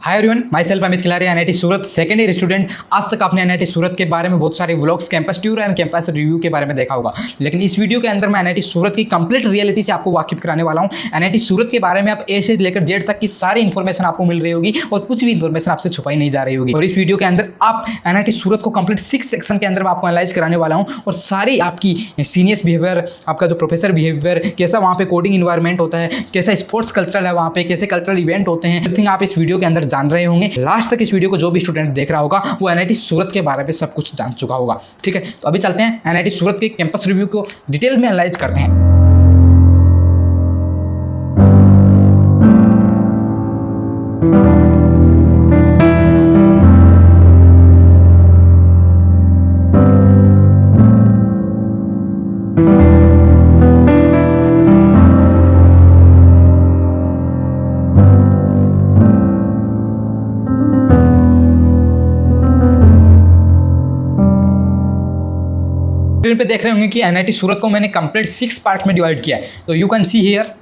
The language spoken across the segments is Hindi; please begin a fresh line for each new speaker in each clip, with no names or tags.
हाय everyone, myself Amit Khilari, NIT Surat second year student. आज तक आपने एनआईटी सूरत के बारे में बहुत सारे vlogs, campus tour and campus review के बारे में देखा होगा, लेकिन इस वीडियो के अंदर मैं एनआईटी सूरत की कंप्लीट रियलिटी से आपको वाकिफ कराने वाला हूं। एनआईटी सूरत के बारे में आप ए से लेकर जेड तक की सारी इन्फॉर्मेशन आपको मिल रही होगी और कुछ भी इन्फॉर्मेशन आपसे छुपाई नहीं जा रही होगी। और इस वीडियो के अंदर आप एनआईटी सूरत को कंप्लीट 6 सेक्शन के अंदर मैं आपको एनालाइज कराने वाला हूँ और सारी आपकी सीनियर्स बिहेवियर, आपका जो प्रोफेसर बिहेवियर, कैसा वहाँ पे कोडिंग इन्वायरमेंट होता है, कैसा स्पोर्ट्स कल्चरल है वहाँ पे, कैसे कल्चरल इवेंट होते हैं, एवरीथिंग आप इस वीडियो के अंदर जान रहे होंगे। लास्ट तक इस वीडियो को जो भी स्टूडेंट देख रहा होगा वो एनआईटी सूरत के बारे में सब कुछ जान चुका होगा। ठीक है, तो अभी चलते हैं एनआईटी सूरत के कैंपस रिव्यू को डिटेल में एनालाइज करते हैं। स्क्रीन पे देख रहे होंगे कि एनआईटी सूरत को मैंने कंप्लीट 6 पार्ट में डिवाइड किया है। तो यू कैन सी हियर,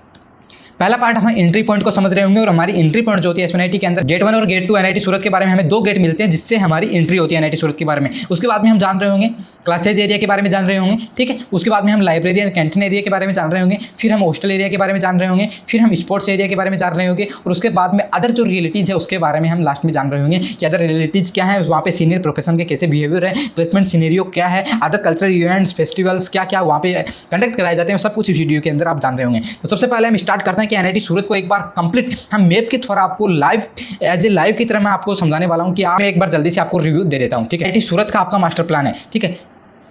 पहला पार्ट हम एंट्री पॉइंट को समझ रहे होंगे और हमारी एंट्री पॉइंट जो होती है एनआईटी के अंदर गेट 1 और गेट 2 एनआईटी सूरत के बारे में हमें 2 गेट मिलते हैं जिससे हमारी एंट्री होती है एनआईटी सूरत के बारे में। उसके बाद में हम जान रहे होंगे क्लासेज एरिया के बारे में जान रहे होंगे, ठीक है। उसके बाद में हम लाइब्रेरी एंड कैंटीन एरिया के बारे में जान रहे होंगे, फिर हम हॉस्टल एरिया के बारे में जान रहे होंगे, फिर हम स्पोर्ट्स एरिया के बारे में जान रहे होंगे और उसके बाद में अदर जो रियलिटीज़ है उसके बारे में हम लास्ट में जान रहे होंगे कि अदर रियलिटीज़ क्या है, वहाँ पे सीनियर प्रोफेशन के कैसे बिहेवियर है, प्लेसमेंट सीनेरियो क्या है, अदर कल्चरल इवेंट्स, फेस्टिवल्स क्या क्या वहाँ पे कंडक्ट कराए जाते हैं, सब कुछ इस वीडियो के अंदर आप जान रहे होंगे। तो सबसे पहले हम स्टार्ट करते हैं कि एनआईटी सूरत को एक बार कंप्लीट हम मैप के थ्रू आपको लाइव एज ए लाइव की तरह मैं आपको समझाने वाला हूं कि आप एक बार जल्दी से आपको रिव्यू दे देता हूं। ठीक है, एनआईटी सूरत का आपका मास्टर प्लान है। ठीक है,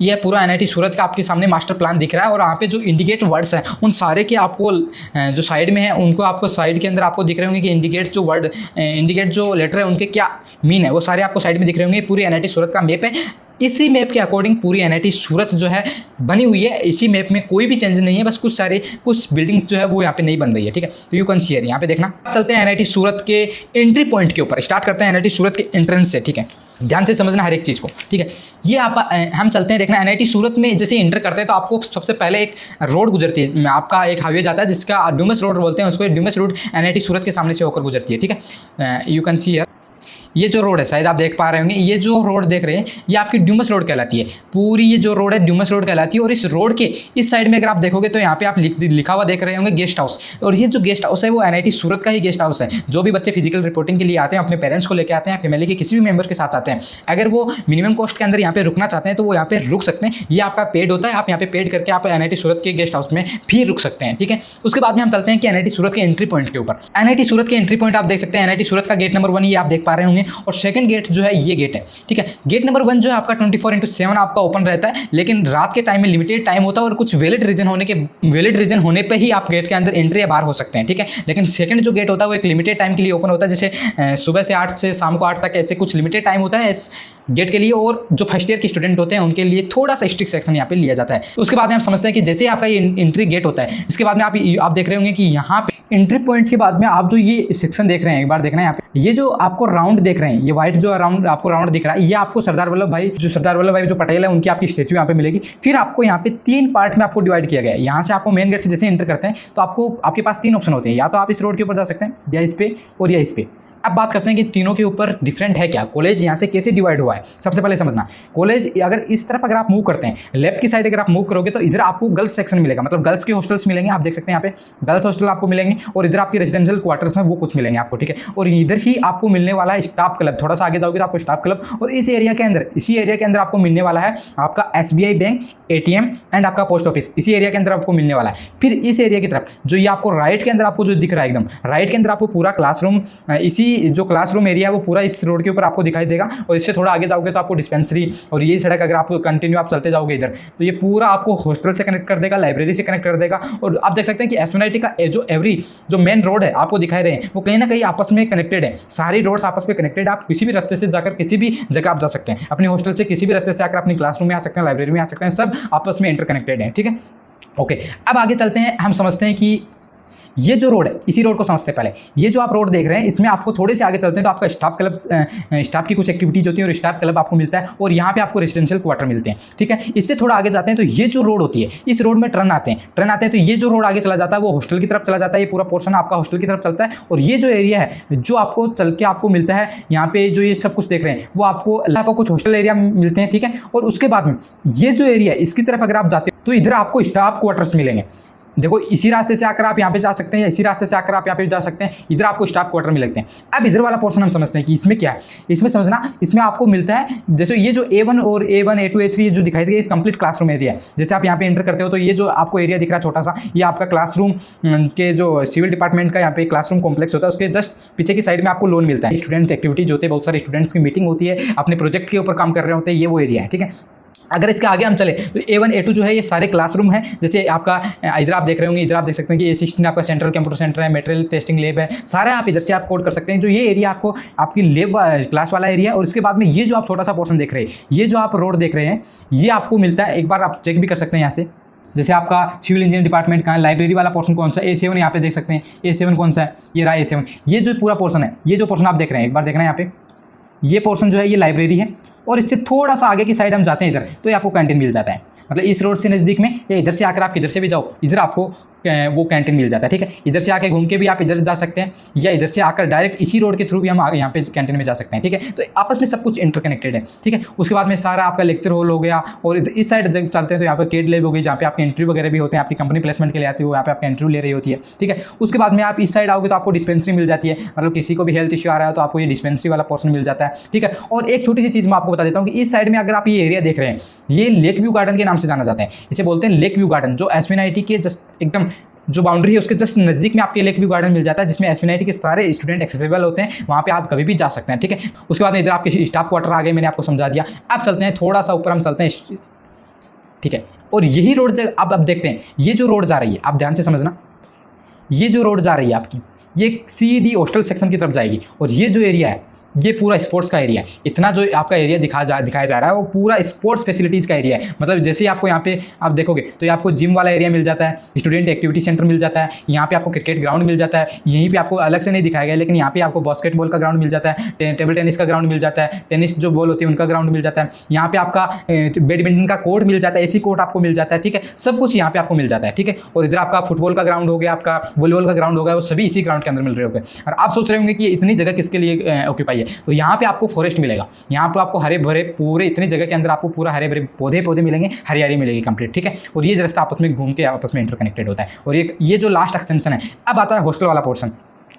यह पूरा एनआईटी सूरत का आपके सामने मास्टर प्लान दिख रहा है और यहाँ पे जो इंडिकेट वर्ड्स हैं उन सारे के आपको जो साइड में है उनको आपको साइड के अंदर आपको दिख रहे होंगे कि इंडिकेट जो वर्ड, इंडिकेट जो लेटर है उनके क्या मीन है वो सारे आपको साइड में दिख रहे होंगे। पूरी एनआईटी सूरत का मैप है। इसी मैप के अकॉर्डिंग पूरी एनआईटी सूरत जो है बनी हुई है। इसी मैप में कोई भी चेंज नहीं है, बस कुछ बिल्डिंग्स जो है वो यहाँ पे नहीं बन रही है। ठीक है, तो यू कैन शेयर यहाँ पे देखना। चलते हैं एनआईटी सूरत के एंट्री पॉइंट के ऊपर, स्टार्ट करते हैं एनआईटी सूरत के एंट्रेंस से। ठीक है, ध्यान से समझना हर एक चीज़ को। ठीक है, ये हम चलते हैं देखना एनआईटी सूरत में जैसे इंटर करते हैं तो आपको सबसे पहले एक रोड गुजरती है, आपका एक हाईवे जाता है जिसका ड्यूमस रोड बोलते हैं उसको। ड्यूमस रोड एनआईटी सूरत के सामने से होकर गुजरती है। ठीक है, यू कैन सी हियर, ये जो रोड है शायद आप देख पा रहे होंगे, ये जो रोड देख रहे हैं ये आपकी ड्यूमस रोड कहलाती है। पूरी ये जो रोड है ड्यूमस रोड कहलाती है और इस रोड के इस साइड में अगर आप देखोगे तो यहाँ पे आप लिखा हुआ देख रहे होंगे गेस्ट हाउस। और ये जो गेस्ट हाउस है वो एनआईटी सूरत का ही गेस्ट हाउस है। जो भी बच्चे फिजिकल रिपोर्टिंग के लिए आते हैं, अपने पेरेंट्स को लेकर आते हैं, फैमिली के किसी भी मेंबर के साथ आते हैं, अगर वो मिनिमम कॉस्ट के अंदर यहाँ पे रुकना चाहते हैं तो वो यहाँ पे रुक सकते हैं। ये आपका पेड होता है, आप यहाँ पे पेड करके आप एनआईटी सूरत के गेस्ट हाउस में भी रुक सकते हैं। ठीक है, उसके बाद में हम चलते हैं कि एनआईटी सूरत के एंट्री पॉइंट के ऊपर। एनआईटी सूरत के एंट्री पॉइंट आप देख सकते हैं, एनआईटी सूरत का गेट नंबर 1 ये आप देख पा रहे होंगे और सेकंड गेट जो है ये गेट है। ठीक है, गेट नंबर 1 जो है आपका 24/7 आपका ओपन रहता है, लेकिन रात के टाइम में लिमिटेड टाइम होता है और कुछ वैलिड रीजन होने पे ही आप गेट के अंदर एंट्री या बाहर हो सकते हैं। ठीक है, लेकिन सेकंड जो गेट होता है वो एक लिमिटेड टाइम के लिए ओपन होता है, जैसे सुबह से 8 से शाम को 8 तक, ऐसे कुछ लिमिटेड टाइम होता है इस गेट के लिए। और जो फर्स्ट ईयर के स्टूडेंट होते हैं उनके लिए थोड़ा सा स्ट्रिक्ट सेक्शन यहाँ पे लिया जाता है। तो उसके बाद में हम समझते हैं कि जैसे आपका ये एंट्री गेट होता है, इसके बाद में आप देख रहे होंगे कि यहाँ पे एंट्री पॉइंट के बाद में आप जो ये सेक्शन देख रहे हैं, एक बार देखना है यहाँ पे, ये जो आपको राउंड देख रहे हैं, ये व्हाइट जो राउंड आपको राउंड दिख रहा है, ये आपको सरदार वल्लभ भाई जो पटेल है उनकी आपकी स्टैचू यहाँ पे मिलेगी। फिर आपको यहाँ पे 3 पार्ट में आपको डिवाइड किया गया है। यहाँ से आपको मेन गेट से जैसे एंटर करते हैं तो आपके पास 3 ऑप्शन होते हैं, या तो आप इस रोड के ऊपर जा सकते हैं, या इस पे और या इस पे। अब बात करते हैं कि तीनों के ऊपर डिफरेंट है क्या, कॉलेज यहाँ से कैसे डिवाइड हुआ है। सबसे पहले समझना, कॉलेज अगर इस तरफ अगर आप मूव करते हैं, लेफ्ट की साइड अगर आप मूव करोगे तो इधर आपको गर्ल्स सेक्शन मिलेगा, मतलब गर्ल्स के हॉस्टल्स मिलेंगे। आप देख सकते हैं यहाँ पे गर्ल्स हॉस्टल आपको मिलेंगे और इधर आपके रेजिडेंशियल क्वार्टर्स में वो कुछ मिलेंगे आपको। ठीक है, और इधर ही आपको मिलने वाला है स्टाफ क्लब। थोड़ा सा आगे जाओगे तो आपको स्टाफ क्लब, और इसी एरिया के अंदर आपको मिलने वाला है आपका SBI बैंक, ATM एंड आपका पोस्ट ऑफिस। इसी एरिया के अंदर आपको मिलने वाला है। फिर इस एरिया की तरफ जो ये आपको राइट के अंदर आपको जो दिख रहा है, एकदम राइट के अंदर आपको पूरा क्लासरूम, इसी जो क्लासरूम एरिया है वो पूरा इस रोड के ऊपर आपको दिखाई देगा। और इससे थोड़ा आगे जाओगे तो आपको डिस्पेंसरी, और ये सड़क अगर आप कंटिन्यू आप चलते जाओगे इधर तो ये पूरा आपको हॉस्टल से कनेक्ट कर देगा, लाइब्रेरी से कनेक्ट कर देगा। और आप देख सकते हैं कि एसएनआईटी का जो मेन रोड है आपको दिखाई रहे हैं वो कहीं ना कहीं आपस में कनेक्टेड है। सारी रोड्स आपस में कनेक्टेड है। आप किसी भी रास्ते से जाकर किसी भी जगह आप जा सकते हैं, अपने हॉस्टल से किसी भी रास्ते से आकर अपनी क्लासरूम में आ सकते हैं, लाइब्रेरी में आ सकते हैं, सब आपस में इंटरकनेक्टेड हैं। ठीक है, ओके, अब आगे चलते हैं। हम समझते हैं कि ये जो रोड है इसी रोड को समझते हैं पहले। ये जो आप रोड देख रहे हैं इसमें आपको थोड़े से आगे चलते हैं तो आपका स्टाफ क्लब, स्टाफ की कुछ एक्टिविटीज होती है और स्टाफ क्लब आपको मिलता है और यहाँ पे आपको रेजिडेंशियल क्वार्टर मिलते हैं। ठीक है, इससे थोड़ा आगे जाते हैं तो ये जो रोड होती है इस रोड में टर्न आते हैं तो ये जो रोड आगे चला जाता है वो हॉस्टल की तरफ चला जाता है। ये पूरा पोर्शन आपका हॉस्टल की तरफ चलता है और ये जो एरिया है जो आपको चल के आपको मिलता है यहाँ पे जो ये सब कुछ देख रहे हैं वो आपको कुछ हॉस्टल एरिया मिलते हैं। ठीक है, और उसके बाद में ये जो एरिया है इसकी तरफ अगर आप जाते हैं तो इधर आपको स्टाफ क्वार्टर्स मिलेंगे। देखो इसी रास्ते से आकर आप यहाँ पे जा सकते हैं या इसी रास्ते से आकर आप यहाँ पे जा सकते हैं, इधर आपको स्टाफ क्वार्टर मिल लगते हैं। अब इधर वाला पोर्शन हम समझते हैं कि इसमें क्या है। इसमें समझना, इसमें आपको मिलता है जैसे ये जो A1 और A1 A2 A3 जो दिखाई दे, ये कंप्लीट क्लासरूम एरिया है। जैसे आप यहाँ पे एंटर करते हो तो ये जो आपको एरिया दिख रहा है छोटा सा, ये आपका क्लासरूम के जो सिविल डिपार्टमेंट का यहाँ पे क्लासरूम कॉम्प्लेक्स होता है, उसके जस्ट पीछे की साइड में आपको लोन मिलता है। स्टूडेंट एक्टिविटीज होते हैं, बहुत सारे स्टूडेंट्स की मीटिंग होती है, अपने प्रोजेक्ट के ऊपर काम कर रहे होते हैं, ये वो एरिया है। ठीक है, अगर इसके आगे हम चले तो A1 A2 जो है ये सारे क्लासरूम है। जैसे आपका इधर आप देख रहे होंगे, इधर आप देख सकते हैं कि A16 आपका सेंट्रल कंप्यूटर सेंटर है, मटेरियल टेस्टिंग लैब है, सारा आप इधर से आप कोड कर सकते हैं। जो ये एरिया आपको आपकी लैब क्लास वाला एरिया, और इसके बाद में ये जो आप छोटा सा पोर्शन देख रहे हैं, ये जो आप रोड देख रहे हैं, ये आपको मिलता है। एक बार आप चेक भी कर सकते हैं यहाँ से, जैसे आपका सिविल इंजीनियरिंग डिपार्टमेंट का लाइब्रेरी वाला पोर्शन कौन सा, A7 यहाँ पे देख सकते हैं। A7 कौन सा है, ये रहा A7। ये जो पूरा पोर्शन है, ये जो पोर्शन आप देख रहे हैं, एक बार देखना है यहाँ पे, ये पोर्शन जो है ये लाइब्रेरी है। और इससे थोड़ा सा आगे की साइड हम जाते हैं इधर तो ये आपको कैंटीन मिल जाता है। मतलब इस रोड से नज़दीक में, या इधर से आकर आप इधर से भी जाओ, इधर आपको वो कैंटीन मिल जाता है। ठीक है, इधर से आके घूम के भी आप इधर जा सकते हैं या इधर से आकर डायरेक्ट इसी रोड के थ्रू भी हम यहाँ पे कैंटीन में जा सकते हैं। ठीक है, तो आपस में सब कुछ इंटरकनेक्टेड है। ठीक है, उसके बाद में सारा आपका लेक्चर हॉल हो गया और इस साइड जब चलते हैं तो यहाँ पे केड लैब हो गई, जहाँ पे आपके इंटरव्यू वगैरह भी होते हैं, आपकी कंपनी प्लेसमेंट के लिए आती है, वो यहाँ पे आपका इंटरव्यू ले रही होती है। ठीक है, उसके बाद में आप इस साइड आओगे तो आपको डिस्पेंसरी मिल जाती है, मतलब किसी को भी हेल्थ इश्यू आ रहा है तो आपको ये डिस्पेंसरी वाला पोर्शन मिल जाता है। ठीक है, और एक छोटी सी चीज़ मैं आपको बता देता हूँ कि इस साइड में अगर आप ये एरिया देख रहे हैं, ये लेक व्यू गार्डन के नाम से जाना जाता है। इसे बोलते हैं लेक व्यू गार्डन, जो SVNIT के जस्ट एकदम जो बाउंड्री है उसके जस्ट नज़दीक में आपके लेक व्यू गार्डन मिल जाता है, जिसमें SVNIT के सारे स्टूडेंट एक्सेसिबल होते हैं, वहाँ पे आप कभी भी जा सकते हैं। ठीक है, उसके बाद इधर आपके स्टाफ क्वार्टर आ गए, मैंने आपको समझा दिया। अब चलते हैं थोड़ा सा ऊपर, हम चलते हैं। ठीक है, और यही रोड अब देखते हैं, ये जो रोड जा रही है आप ध्यान से समझना, ये जो रोड जा रही है आपकी, ये सीधी हॉस्टल सेक्शन की तरफ जाएगी। और ये जो एरिया है ये पूरा स्पोर्ट्स का एरिया है। इतना जो आपका एरिया दिखाया जा रहा है वो पूरा स्पोर्ट्स फैसिलिटीज़ का एरिया है। मतलब जैसे ही आपको यहाँ पे आप देखोगे तो ये आपको जिम वाला एरिया मिल जाता है, स्टूडेंट एक्टिविटी सेंटर मिल जाता है, यहाँ पे आपको क्रिकेट ग्राउंड मिल जाता है। यहीं पे आपको अलग से नहीं दिखाया गया, लेकिन यहाँ पे आपको बास्केटबॉल का ग्राउंड मिल जाता है, टेबल टेनिस का ग्राउंड मिल जाता है, टेनिस जो बॉल होती है उनका ग्राउंड मिल जाता है, यहाँ पे आपका बैडमिंटन का कोर्ट मिल जाता है, AC कोर्ट आपको मिल जाता है। ठीक है, सब कुछ यहाँ पे आपको मिल जाता है। ठीक है, और इधर आपका फुटबॉल का ग्राउंड हो गया, आपका वॉलीबॉल का ग्राउंड हो गया, वो सभी इसी ग्राउंड के अंदर मिल रहे होंगे। और आप सोच रहे होंगे कि इतनी जगह किसके लिए ऑक्यूपाई है, तो यहाँ पे आपको फॉरेस्ट मिलेगा, यहाँ पर आपको हरे भरे पूरे इतनी जगह के अंदर आपको पूरा हरे भरे पौधे मिलेंगे, हरियाली मिलेगी कंप्लीट। ठीक है, और ये रास्ता आपस में घूम के आपस में इंटरकनेक्टेड होता है। और ये जो लास्ट एक्सटेंशन है, अब आता है हॉस्टल वाला पोर्शन।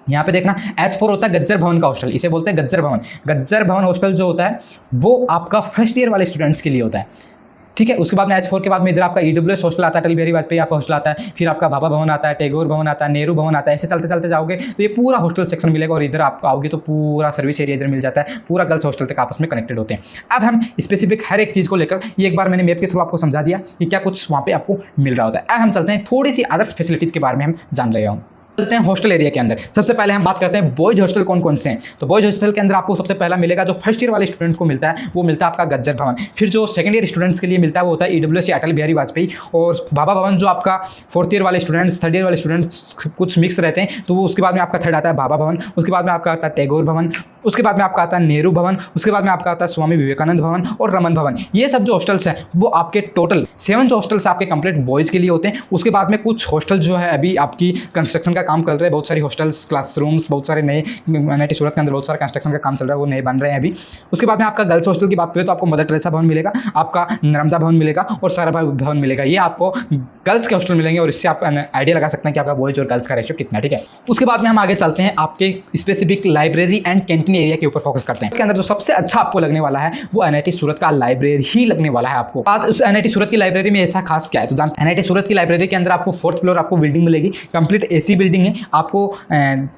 यहाँ पे देखना H4 होता है गज्जर भवन का हॉस्टल, इसे बोलते हैं गज्जर भवन। गज्जर भवन हॉस्टल जो होता है वो आपका फर्स्ट ईयर वाले स्टूडेंट्स के लिए होता है। ठीक है, उसके बाद में H4 के बाद में इधर आपका EWS हॉस्टल आता है, अटल बिहारी वाजपेयी आपका हॉस्टल आता है, फिर आपका भाभा भवन आता है, टैगोर भवन आता है, नेहरू भवन आता है। ऐसे चलते चलते जाओगे तो ये पूरा हॉस्टल सेक्शन मिलेगा। और इधर आपको आओगे तो पूरा सर्विस एरिया इधर मिल जाता है, पूरा गर्ल्स हॉस्टल तक आपस में कनेक्टेड होते हैं। अब हम स्पेसिफिक हर एक चीज़ को लेकर ये एक बार मैंने मैप के थ्रू आपको समझा दिया कि क्या कुछ वहाँ पर आपको मिल रहा होता है। अब हम चलते हैं थोड़ी सी अदर्स फैसिलिटीज़ के बारे में हम जान रहे हों। चलते हैं हॉस्टल एरिया के अंदर। सबसे पहले हम बात करते हैं बॉयज हॉस्टल कौन कौन से हैं। तो बॉयज हॉस्टल के अंदर आपको सबसे पहला मिलेगा, जो फर्स्ट ईयर वाले स्टूडेंट्स को मिलता है वो मिलता है आपका गज्जर भवन। फिर जो सेकंड ईयर स्टूडेंट्स के लिए मिलता है वो होता है EWS अटल बिहारी वाजपेयी। और भाभा भवन जो आपका फोर्थ ईयर वाले स्टूडेंट्स, थर्ड ईयर वाले स्टूडेंट्स कुछ मिक्स रहते हैं, तो वो उसके बाद में आपका थर्ड आता है भाभा भवन, उसके बाद में आपका आता है टैगोर भवन, उसके बाद में आपका आता है नेहरू भवन, उसके बाद में आपका आता है स्वामी विवेकानंद भवन और रमन भवन। ये सब जो हॉस्टल्स हैं वो आपके टोटल 7 जो हॉस्टल्स आपके कंप्लीट बॉयज़ के लिए होते हैं। उसके बाद में कुछ हॉस्टल जो है अभी आपकी कंस्ट्रक्शन का काम कर रहे हैं, बहुत सारी हॉस्टल्स, क्लासरूम्स, बहुत सारे नए NIT सूरत के अंदर बहुत सारा कंस्ट्रक्शन का काम चल रहा है, वो नए बन रहे हैं अभी। उसके बाद में आपका गर्ल्स हॉस्टल की बात करें तो आपको मदर टेरेसा भवन मिलेगा, आपका नर्मदा भवन मिलेगा और साराभाई भवन मिलेगा। ये आपको गर्ल्स के हॉस्टल मिलेंगे और इससे आप आइडिया लगा सकते हैं कि आपका बॉयज और गर्ल्स का रेशियो कितना। ठीक है, उसके बाद में हम आगे चलते हैं, आपके specific library and canteen area के ऊपर फोकस करते हैं। इसके अंदर जो सबसे अच्छा आपको लगने वाला है वो NIT सूरत का लाइब्रेरी ही लगने वाला है आपको। बात उस NIT सूरत की लाइब्रेरी में ऐसा खास क्या है तो जानते हैं। NIT सूरत की लाइब्रेरी के अंदर आपको 4th फ्लोर आपको बिल्डिंग मिलेगी, कंप्लीट AC बिल्डिंग है, आपको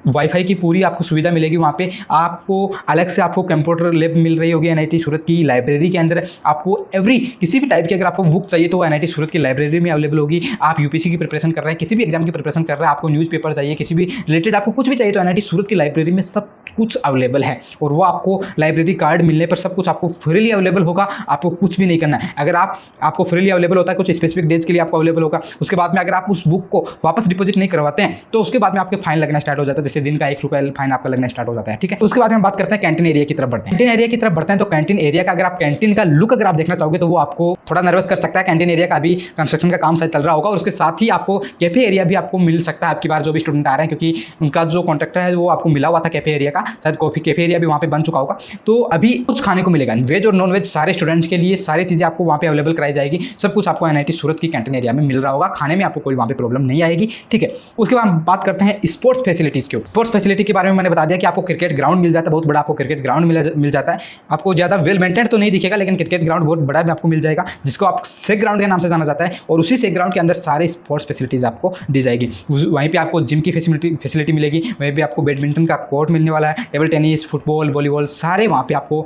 वाईफाई की पूरी आपको सुविधा मिलेगी। वहाँ पे आपको अलग से आपको कंप्यूटर लैब मिल रही होगी। NIT सूरत की लाइब्रेरी के अंदर आपको किसी भी टाइप की अगर आपको बुक चाहिए तो NIT सूरत की लाइब्रेरी में अवेलेबल होगी। आप UPSC की प्रिपरेशन कर रहे हैं, किसी भी एग्जाम की प्रिपरेशन कर रहे हैं, आपको न्यूज़पेपर चाहिए, किसी भी रिलेटेड आपको कुछ भी चाहिए तो NIT सूरत की लाइब्रेरी में सब कुछ अवेलेबल है। और वो आपको लाइब्रेरी कार्ड मिलने पर सब कुछ आपको फ्रीली अवेलेबल होगा, आपको कुछ भी नहीं करना है। अगर आपको फ्रीली अवेलेबल होता है, कुछ स्पेसिफिक डेज के लिए आपको अवेलेबल होगा। उसके बाद में अगर आप उस बुक को वापस डिपॉजिट नहीं करवाते हैं तो उसके बाद में आपके फाइन लगना स्टार्ट हो जाता है, जैसे दिन का 1 रुपये फाइन आपका लगना स्टार्ट हो जाता है। ठीक है, उसके बाद में हम बात करते हैं कैंटीन एरिया की तरफ बढ़ते हैं। कैंटीन एरिया की तरफ बढ़ते हैं तो कैंटीन एरिया का अगर आप कैंटीन का लुक अगर आप देखना चाहोगे तो वो आपको थोड़ा नर्वस कर सकता है। कैंटीन एरिया का अभी कंस्ट्रक्शन का काम शायद चल रहा होगा, और उसके साथ ही आपको कैफे एरिया भी आपको मिल सकता है आपकी बार जो भी स्टूडेंट आ रहे हैं, क्योंकि उनका जो कॉन्ट्रैक्टर है वो आपको मिला हुआ था कैफे एरिया का, शायद कॉफी कैफे एरिया भी वहाँ पे बन चुका होगा। तो अभी कुछ खाने को मिलेगा, वेज और नॉन वेज सारे स्टूडेंट्स के लिए सारी चीज़ें आपको वहाँ पे अवेलेबल कराई जाएगी। सब कुछ आपको एनआईटी सूरत की कैंटीन एरिया में मिल रहा होगा, खाने में आपको कोई वहाँ पे प्रॉब्लम नहीं आएगी। ठीक है, उसके बाद हम बात करते हैं स्पोर्ट्स फैसिलिटीज़ की। स्पोर्ट्स फैसिलिटी के बारे में मैंने बता दिया कि आपको क्रिकेट ग्राउंड मिल जाता है, बहुत बड़ा आपको क्रिकेट ग्राउंड मिल जाता है। आपको ज़्यादा वेल मेंटेन तो नहीं दिखेगा, लेकिन क्रिकेट ग्राउंड बहुत बड़ा भी आपको मिल जाएगा, जिसको आप सेक ग्राउंड के नाम से जाना जाता है। और उसी सेक ग्राउंड के अंदर सारे स्पोर्ट्स फैसिलिटीज़ आपको दी जाएगी। वहीं पे आपको जिम की फैसिलिटी मिलेगी, वहीं पे आपको बैडमिंटन का कोर्ट मिलने वाला है, टेबल टेनिस, फुटबॉल, वॉलीबॉल सारे वहाँ पे आपको,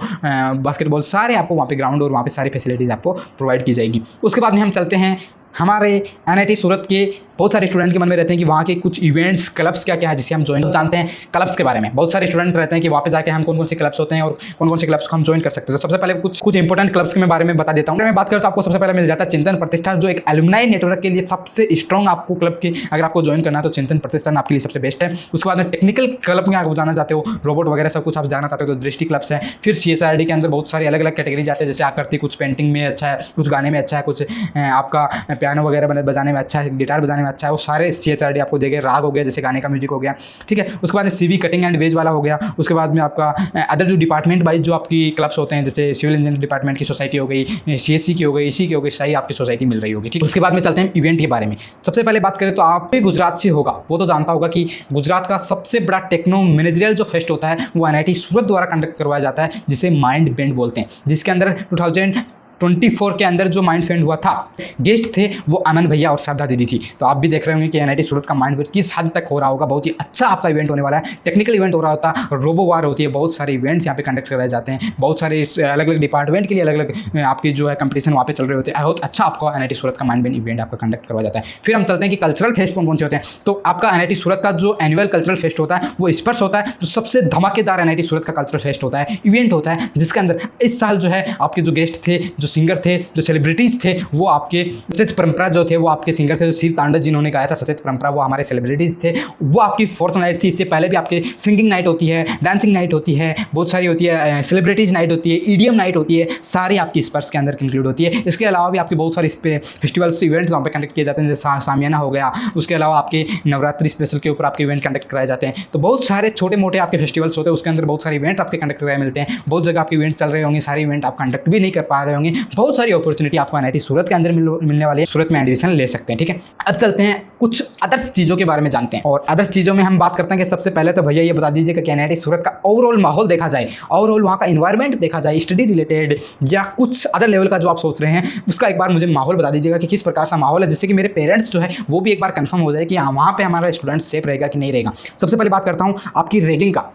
बास्केटबॉल सारे आपको वहाँ पे ग्राउंड और वहाँ पे सारी फैसिलिटीज़ आपको प्रोवाइड की जाएगी। उसके बाद में हम चलते हैं हमारे एनआईटी सूरत के बहुत सारे स्टूडेंट के मन में रहते हैं कि वहाँ के कुछ इवेंट्स क्लब्स क्या क्या है जिसे हम ज्वाइन जानते हैं। क्लब्स के बारे में बहुत सारे स्टूडेंट रहते हैं कि वहाँ पे जाके हम कौन कौन से क्लब्स होते हैं और कौन कौन से क्लब्स को हम ज्वाइन कर सकते हैं। तो सबसे पहले कुछ इंपॉर्टेंट क्लब्स के बारे में बता देता हूँ। मैं बात करूँ तो आपको सबसे पहले मिल जाता है चिंतन प्रतिष्ठान, जो एक एलुमनाई नेटवर्क के लिए सबसे स्ट्रॉन्ग आपको क्लब की अगर आपको ज्वाइन करना है तो चिंतन प्रतिष्ठान आपके लिए सबसे बेस्ट है। उसके बाद में टेक्निकल क्लब में आप जाना चाहते हो, रोबोट वगैरह सब कुछ आप जाना चाहते हो तो दृष्टि क्लब्स है। फिर CHRD के अंदर बहुत सारी अलग अलग कैटेगरी जाते हैं, जैसे आकृति कुछ पेंटिंग में अच्छा है, कुछ गाने में अच्छा है, कुछ आपका पियानो वगैरह बजाने में अच्छा है, गिटार बजाने में अच्छा है, वो सारे CHRD आपको देंगे। राग हो गया, जैसे गाने का म्यूजिक हो गया। ठीक है, उसके बाद CV कटिंग एंड वेज वाला हो गया। उसके बाद में आपका अदर जो डिपार्टमेंट वाइज जो आपकी क्लब्स होते हैं, जैसे सिविल इंजीनियरिंग डिपार्टमेंट की सोसाइटी हो गई, CSC की हो गई, इसी की हो गई, सही आपकी सोसाइटी मिल रही होगी। ठीक है, उसके बाद में चलते हैं इवेंट के बारे में। सबसे पहले बात करें तो आप भी गुजरात से होगा, वो तो जानता होगा कि गुजरात का सबसे बड़ा टेक्नो मैनेजरियल जो फेस्ट होता है वो एनआईटी सूरत द्वारा कंडक्ट करवाया जाता है, जिसे माइंड बेंड बोलते हैं, जिसके अंदर 2024 के अंदर जो माइंड बेंड हुआ था, गेस्ट थे वो अमन भैया और श्रद्धा दीदी थी। तो आप भी देख रहे होंगे कि एनआईटी सूरत का माइंड बेंड किस हद तक हो रहा होगा। बहुत ही अच्छा आपका इवेंट होने वाला है, टेक्निकल इवेंट हो रहा होता है, रोबो वार होती है, बहुत सारे इवेंट्स यहाँ पे कंडक्ट कराए जाते हैं, बहुत सारे अलग अलग डिपार्टमेंट के लिए अलग अलग आपकी जो है कंपटीशन वहाँ पे चल रहे होते हैं। बहुत अच्छा आपका एनआईटी सूरत का माइंड बेंड इवेंट आपका कंडक्ट करवाया जाता है। फिर हम चलते हैं कि कल्चरल फेस्ट कौन कौन से होते हैं। तो आपका एनआईटी सूरत का जो एनुअल कल्चरल फेस्ट होता है वो स्पर्श होता है, जो सबसे धमाकेदार एनआईटी सूरत का कल्चरल फेस्ट होता है, इवेंट होता है, जिसके अंदर इस साल जो है आपके जो गेस्ट थे, जो सिंगर थे, जो सेलिब्रिटीज़ थे, वो आपके सचेत परंपरा जो थे वो आपके सिंगर थे, जो शिव तांडव जिन्होंने गाया था सचेत परंपरा, वो हमारे सेलिब्रिटीज़ थे। वो आपकी 4th नाइट थी। इससे पहले भी आपके सिंगिंग नाइट होती है, डांसिंग नाइट होती है, बहुत सारी होती है, सेलिब्रिटीज़ नाइट होती है, ईडीएम नाइट होती है, सारी आपकी स्पर्श के अंदर इंक्लूड होती है। इसके अलावा भी आपके बहुत सारे इस पे फेस्टिवल्स इवेंट्स वहाँ पे कंडक्ट किए जाते हैं, जैसे सामियाना हो गया। उसके अलावा आपके नवरात्रि स्पेशल के ऊपर आपके इवेंट कंडक्ट कराए जाते हैं। तो बहुत सारे छोटे मोटे आपके फेस्टिवल्स होते हैं, उसके अंदर बहुत सारे इवेंट आपके कंडक्ट कराए मिलते हैं। बहुत जगह आपके इवेंट चल रहे होंगे, सारे इवेंट आप कंडक्ट भी नहीं कर पा रहे होंगे। बहुत सारी अपॉर्चुनिटी आपको एनआईटी सूरत के अंदर मिलने वाली है, सूरत में एडमिशन ले सकते हैं। ठीक है, अब चलते हैं कुछ अदर्स चीज़ों के बारे में जानते हैं। और अदर्स चीज़ों में हम बात करते हैं कि सबसे पहले तो भैया ये बता दीजिएगा कि एनआईटी सूरत का ओवरऑल माहौल देखा जाए, ओवरऑल वहाँ का इन्वायरमेंट देखा जाए, स्टडी रिलेटेड या कुछ अदर लेवल का जो आप सोच रहे हैं, उसका एक बार मुझे माहौल बता दीजिएगा कि किस प्रकार सा माहौल है, जिससे कि मेरे पेरेंट्स जो है वो भी एक बार कंफर्म हो जाए कि वहाँ पे हमारा स्टूडेंट सेफ रहेगा कि नहीं रहेगा। सबसे पहले बात करता हूँ आपकी रैगिंग का।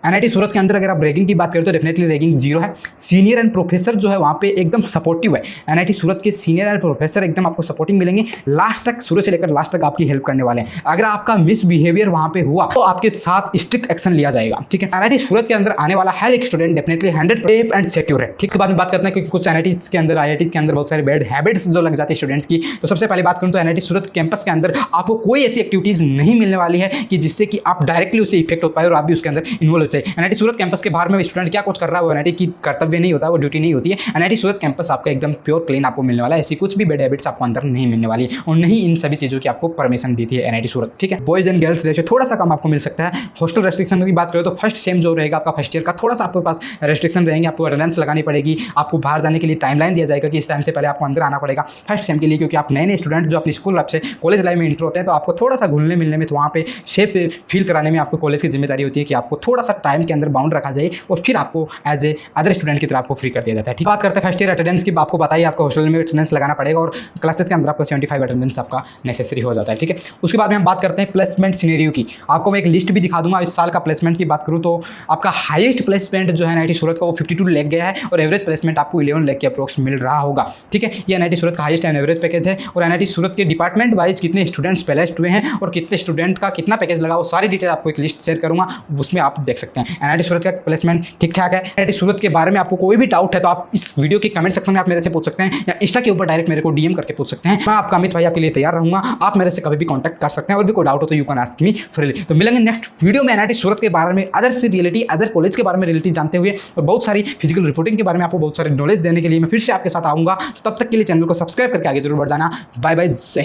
एनआईटी सूरत के अंदर अगर आप रैगिंग की बात करें तो डेफिनेटली रैगिंग 0 है। सीनियर एंड प्रोफेसर जो है वहाँ पे एकदम सपोर्टिव है। एनआईटी सूरत के सीनियर एंड प्रोफेसर एकदम आपको सपोर्टिंग मिलेंगे, लास्ट तक, शुरू से लेकर लास्ट तक आपकी हेल्प करने वाले हैं। अगर आपका मिसबिहेवियर वहाँ पे हुआ तो आपके साथ स्ट्रिक्ट एक्शन लिया जाएगा। ठीक है, एनआईटी सूरत के अंदर आने वाला हर एक student definitely 100% safe and secure है। ठीक है, बाद में बात करते हैं कि कुछ एनआईटी के अंदर, आईआईटी के अंदर बहुत सारे बैड हैबिट्स जो लग जाती है स्टूडेंट्स की। तो सबसे पहले बात करूँ तो एनआईटी सूरत कैंपस के अंदर आपको कोई ऐसी एक्टिविटीज़ नहीं मिलने वाली है कि जिससे कि आप डायरेक्टली उसे इफेक्ट हो पाए और आप भी उसके अंदर इन्वॉल्व हो जाए। एनआईटी सूरत कैंपस के बाहर में स्टूडेंट क्या कुछ कर रहा है वो एनआईटी की कर्तव्य नहीं होता, वो ड्यूटी नहीं होती है। एनआईटी सूरत कैंपस आपका एकदम प्योर क्लीन आपको मिलने वाला है, ऐसी कुछ भी बैड हैबिट्स आपको अंदर नहीं मिलने वाली है, और नहीं इन सभी चीज़ों की आपको परमिशन दी थी एनआईटी सूरत। ठीक है, बॉयज एंड गर्ल्स रेशियो थोड़ा सा कम आपको मिल सकता है। हॉस्टल रेस्ट्रिक्शन की बात करें तो फर्स्ट सेम जो रहेगा आपका फर्स्ट ईयर का, थोड़ा सा आपके पास रेस्ट्रिक्शन रहेंगे, आपको अटेंडेंस लगानी पड़ेगी, आपको बाहर जाने के लिए टाइमलाइन दिया जाएगा कि इस टाइम से पहले आपको अंदर आना पड़ेगा फर्स्ट सेम के लिए, क्योंकि आप नए नए स्टूडेंट जो अपनी स्कूल लाइफ से कॉलेज लाइफ में इंटर होते हैं, तो आपको थोड़ा सा घुलने मिलने में, तो वहाँ पे सेफ फील कराने में आपको कॉलेज की जिम्मेदारी होती है कि आपको थोड़ा सा टाइम के अंदर बाउंड रखा जाए और फिर आपको एज ए अदर स्टूडेंट की तरह आपको फ्री कर दिया जाता है। ठीक, बात करते हैं फर्स्ट ईयर अटेंडेंस की। आपको बताइए आपको हॉस्टल में अटेंडेंस लगाना पड़ेगा और क्लासेस के अंदर आपको 75 अटेंडेंस आपका नेसेसरी हो जाता है। ठीक है, उसके बाद में हम बात करते हैं प्लेसमेंट सिनेरियो की। आपको मैं एक लिस्ट भी दिखा दूंगा। इस साल का प्लेसमेंट की बात करूँ तो आपका हाईएस्ट प्लेसमेंट जो है एनआईटी सूरत का वो 52 लाख गया है, और एवरेज प्लेसमेंट आपको 11 लाख के अप्रोक्स मिल रहा होगा। ठीक है, ये एनआईटी सूरत का हाईएस्ट एंड एवरेज पैकेज है। और एनआईटी सूरत के डिपार्टमेंट वाइज कितने स्टूडेंट्स प्लेस्ड हुए हैं और कितने स्टूडेंट का कितना पैकेज लगा, वो सारी डिटेल आपको एक लिस्ट शेयर करूँगा, उसमें आप देख सकते हैं। सकते हैं। एनआईटी सूरत का प्लेसमेंट ठीक ठाक है। एनआईटी सूरत के बारे में आपको कोई भी डाउट है तो आप इस वीडियो के कमेंट सेक्शन में आप मेरे से पूछ सकते हैं, या इंस्टा के ऊपर डायरेक्ट मेरे को डीएम करके पूछ सकते हैं। मैं आपका अमित भाई आपके लिए तैयार रहूंगा। आप मेरे से कभी भी कॉन्टैक्ट कर सकते हैं, और भी कोई डाउट हो तो you can ask me freely. तो मिलेंगे नेक्स्ट वीडियो में एनआईटी सूरत के बारे में, अदर से रियलिटी, अदर कॉलेज के बारे में रियलिटी जानते हुए, और बहुत सारी फिजिकल रिपोर्टिंग के बारे में आपको बहुत सारे नॉलेज देने के लिए मैं फिर से आपके साथ आऊँगा। तो तब तक के लिए चैनल को सब्सक्राइब करके आगे जरूर बढ़ जाना। Bye bye.